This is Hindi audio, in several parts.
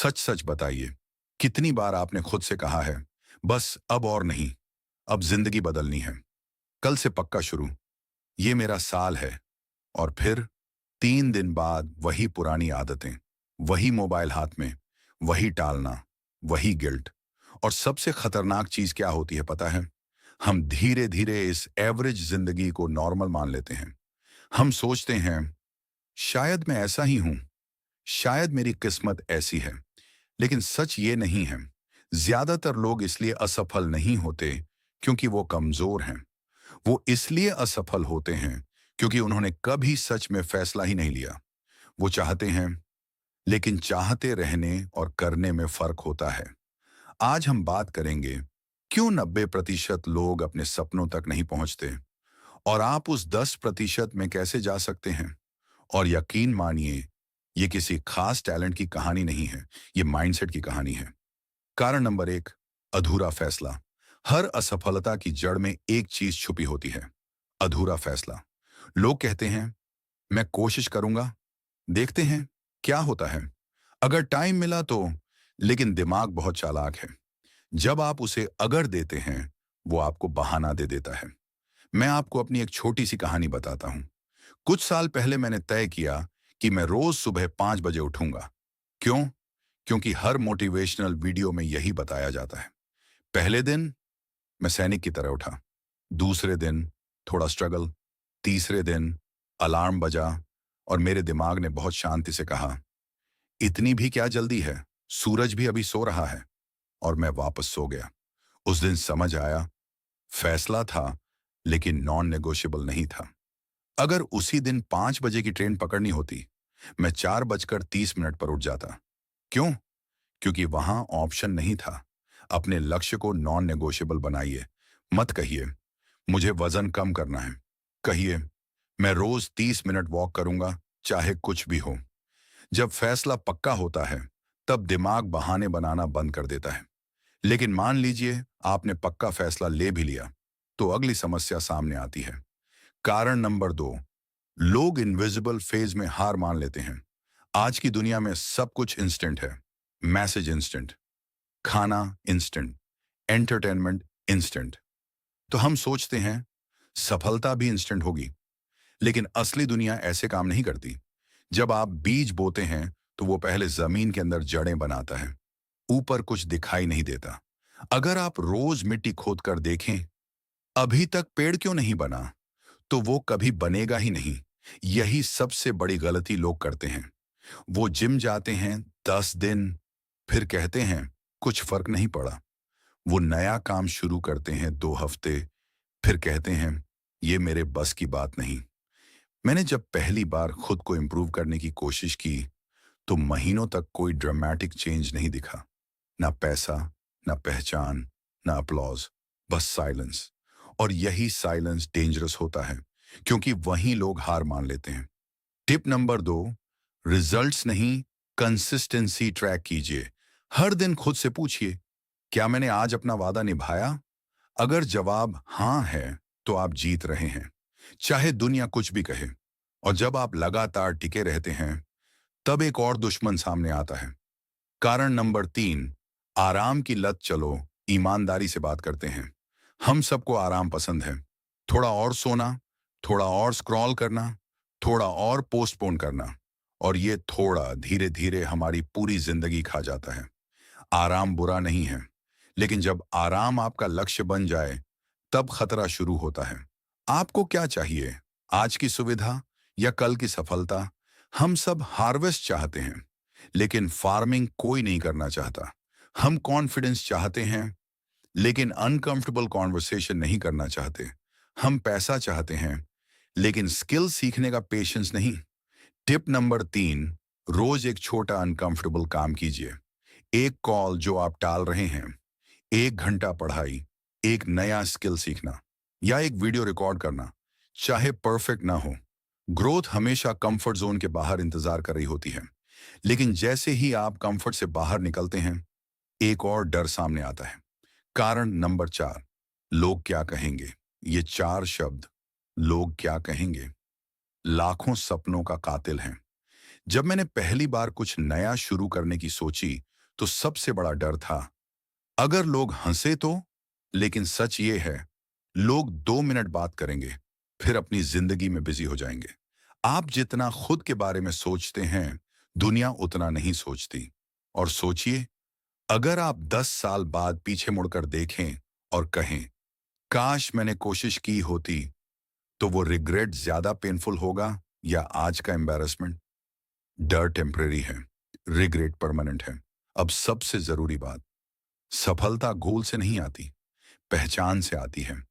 सच सच बताइए, कितनी बार आपने खुद से कहा है, बस अब और नहीं, अब जिंदगी बदलनी है, कल से पक्का शुरू, ये मेरा साल है। और फिर 3 दिन बाद वही पुरानी आदतें, वही मोबाइल हाथ में, वही टालना, वही गिल्ट। और सबसे खतरनाक चीज क्या होती है पता है? हम धीरे धीरे इस एवरेज जिंदगी को नॉर्मल मान लेते हैं। हम सोचते हैं, शायद मैं ऐसा ही हूं, शायद मेरी किस्मत ऐसी है। लेकिन सच ये नहीं है। ज्यादातर लोग इसलिए असफल नहीं होते क्योंकि वो कमजोर हैं। वो इसलिए असफल होते हैं क्योंकि उन्होंने कभी सच में फैसला ही नहीं लिया। वो चाहते हैं, लेकिन चाहते रहने और करने में फर्क होता है। आज हम बात करेंगे, क्यों 90% लोग अपने सपनों तक नहीं पहुंचते, और आप उस 10% में कैसे जा सकते हैं। और यकीन मानिए, ये किसी खास टैलेंट की कहानी नहीं है, ये माइंडसेट की कहानी है। कारण नंबर 1, अधूरा फैसला। हर असफलता की जड़ में एक चीज छुपी होती है, अधूरा फैसला। लोग कहते हैं, मैं कोशिश करूंगा, देखते हैं क्या होता है, अगर टाइम मिला तो। लेकिन दिमाग बहुत चालाक है। जब आप उसे अगर देते हैं, वो आपको बहाना दे देता है। मैं आपको अपनी एक छोटी सी कहानी बताता हूं। कुछ साल पहले मैंने तय किया कि मैं रोज सुबह 5 बजे उठूंगा। क्यों? क्योंकि हर मोटिवेशनल वीडियो में यही बताया जाता है। पहले दिन मैं सैनिक की तरह उठा, दूसरे दिन थोड़ा स्ट्रगल, तीसरे दिन अलार्म बजा और मेरे दिमाग ने बहुत शांति से कहा, इतनी भी क्या जल्दी है, सूरज भी अभी सो रहा है। और मैं वापस सो गया। उस दिन समझ आया, फैसला था, लेकिन नॉन नेगोशिएबल नहीं था। अगर उसी दिन 5 बजे की ट्रेन पकड़नी होती, मैं 4:30 पर उठ जाता। क्यों? क्योंकि वहां ऑप्शन नहीं था। अपने लक्ष्य को नॉन नेगोशिएबल बनाइए। मत कहिए, मुझे वजन कम करना है। कहिए, मैं रोज 30 मिनट वॉक करूंगा, चाहे कुछ भी हो। जब फैसला पक्का होता है, तब दिमाग बहाने बनाना बंद कर देता है। लेकिन मान लीजिए आपने पक्का फैसला ले भी लिया, तो अगली समस्या सामने आती है। कारण नंबर 2, लोग इनविजिबल फेज में हार मान लेते हैं। आज की दुनिया में सब कुछ इंस्टेंट है। मैसेज इंस्टेंट, खाना इंस्टेंट, एंटरटेनमेंट इंस्टेंट। तो हम सोचते हैं, सफलता भी इंस्टेंट होगी। लेकिन असली दुनिया ऐसे काम नहीं करती। जब आप बीज बोते हैं, तो वो पहले जमीन के अंदर जड़ें बनाता है। ऊपर कुछ दिखाई नहीं देता। अगर आप रोज मिट्टी खोद कर देखें, अभी तक पेड़ क्यों नहीं बना, तो वो कभी बनेगा ही नहीं। यही सबसे बड़ी गलती लोग करते हैं। वो जिम जाते हैं 10 दिन, फिर कहते हैं कुछ फर्क नहीं पड़ा। वो नया काम शुरू करते हैं 2 हफ्ते, फिर कहते हैं ये मेरे बस की बात नहीं। मैंने जब पहली बार खुद को इम्प्रूव करने की कोशिश की, तो महीनों तक कोई ड्रामेटिक चेंज नहीं दिखा। ना पैसा, ना पहचान, ना अप्लॉज, बस साइलेंस। और यही साइलेंस डेंजरस होता है, क्योंकि वहीं लोग हार मान लेते हैं। टिप नंबर 2, रिजल्ट्स नहीं, कंसिस्टेंसी ट्रैक कीजिए। हर दिन खुद से पूछिए, क्या मैंने आज अपना वादा निभाया? अगर जवाब हाँ है, तो आप जीत रहे हैं, चाहे दुनिया कुछ भी कहे। और जब आप लगातार टिके रहते हैं, तब एक और दुश्मन सामने आता है। कारण नंबर 3, आराम की लत। चलो ईमानदारी से बात करते हैं। हम सबको आराम पसंद है। थोड़ा और सोना, थोड़ा और स्क्रॉल करना, थोड़ा और पोस्टपोन करना। और ये थोड़ा धीरे धीरे हमारी पूरी जिंदगी खा जाता है। आराम बुरा नहीं है, लेकिन जब आराम आपका लक्ष्य बन जाए, तब खतरा शुरू होता है। आपको क्या चाहिए, आज की सुविधा या कल की सफलता? हम सब हार्वेस्ट चाहते हैं, लेकिन फार्मिंग कोई नहीं करना चाहता। हम कॉन्फिडेंस चाहते हैं, लेकिन अनकंफर्टेबल कॉन्वर्सेशन नहीं करना चाहते। हम पैसा चाहते हैं, लेकिन स्किल सीखने का पेशेंस नहीं। टिप नंबर 3, रोज एक छोटा अनकंफर्टेबल काम कीजिए। एक कॉल जो आप टाल रहे हैं, 1 घंटा पढ़ाई, एक नया स्किल सीखना, या एक वीडियो रिकॉर्ड करना। चाहे परफेक्ट ना हो, ग्रोथ हमेशा कंफर्ट जोन के बाहर इंतजार कर रही होती है। लेकिन जैसे ही आप कंफर्ट से बाहर निकलते हैं, एक और डर सामने आता है। कारण नंबर 4, लोग क्या कहेंगे। ये 4 शब्द, लोग क्या कहेंगे, लाखों सपनों का कातिल हैं। जब मैंने पहली बार कुछ नया शुरू करने की सोची, तो सबसे बड़ा डर था अगर लोग हंसे तो। लेकिन सच ये है, लोग 2 मिनट बात करेंगे, फिर अपनी जिंदगी में बिजी हो जाएंगे। आप जितना खुद के बारे में सोचते हैं, दुनिया उतना नहीं सोचती। और सोचिए, अगर आप 10 साल बाद पीछे मुड़कर देखें और कहें, काश मैंने कोशिश की होती, तो वो रिग्रेट ज्यादा पेनफुल होगा या आज का एम्बैरेसमेंट? डर टेम्परेरी है, रिग्रेट परमानेंट है। अब सबसे जरूरी बात, सफलता गोल से नहीं आती, पहचान से आती है।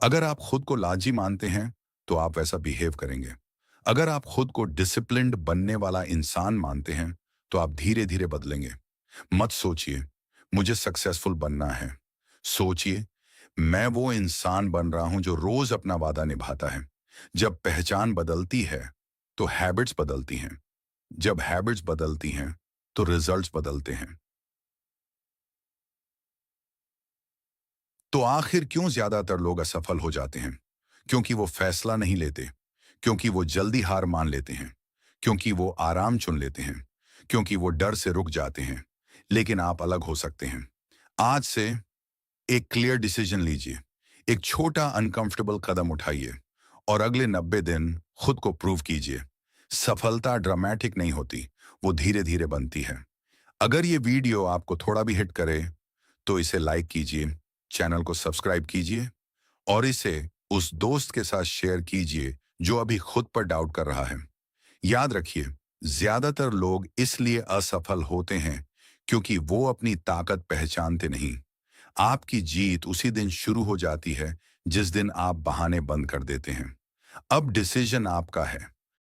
अगर आप खुद को लाजी मानते हैं, तो आप वैसा बिहेव करेंगे। अगर आप खुद को डिसिप्लिन्ड बनने वाला इंसान मानते हैं, तो आप धीरे धीरे बदलेंगे। मत सोचिए, मुझे सक्सेसफुल बनना है। सोचिए, मैं वो इंसान बन रहा हूं जो रोज अपना वादा निभाता है। जब पहचान बदलती है, तो हैबिट्स बदलती हैं। जब हैबिट्स बदलती हैं, तो रिजल्ट्स बदलते हैं। तो आखिर क्यों ज्यादातर लोग असफल हो जाते हैं? क्योंकि वो फैसला नहीं लेते, क्योंकि वो जल्दी हार मान लेते हैं, क्योंकि वो आराम चुन लेते हैं, क्योंकि वो डर से रुक जाते हैं। लेकिन आप अलग हो सकते हैं। आज से एक क्लियर डिसीजन लीजिए, एक छोटा अनकंफर्टेबल कदम उठाइए और अगले 90 दिन खुद को प्रूव कीजिए। सफलता ड्रामेटिक नहीं होती, वो धीरे धीरे बनती है। अगर ये वीडियो आपको थोड़ा भी हिट करे, तो इसे लाइक कीजिए, चैनल को सब्सक्राइब कीजिए और इसे उस दोस्त के साथ शेयर कीजिए जो अभी खुद पर डाउट कर रहा है। याद रखिए, ज्यादातर लोग इसलिए असफल होते हैं क्योंकि वो अपनी ताकत पहचानते नहीं। आपकी जीत उसी दिन शुरू हो जाती है जिस दिन आप बहाने बंद कर देते हैं। अब डिसीजन आपका है।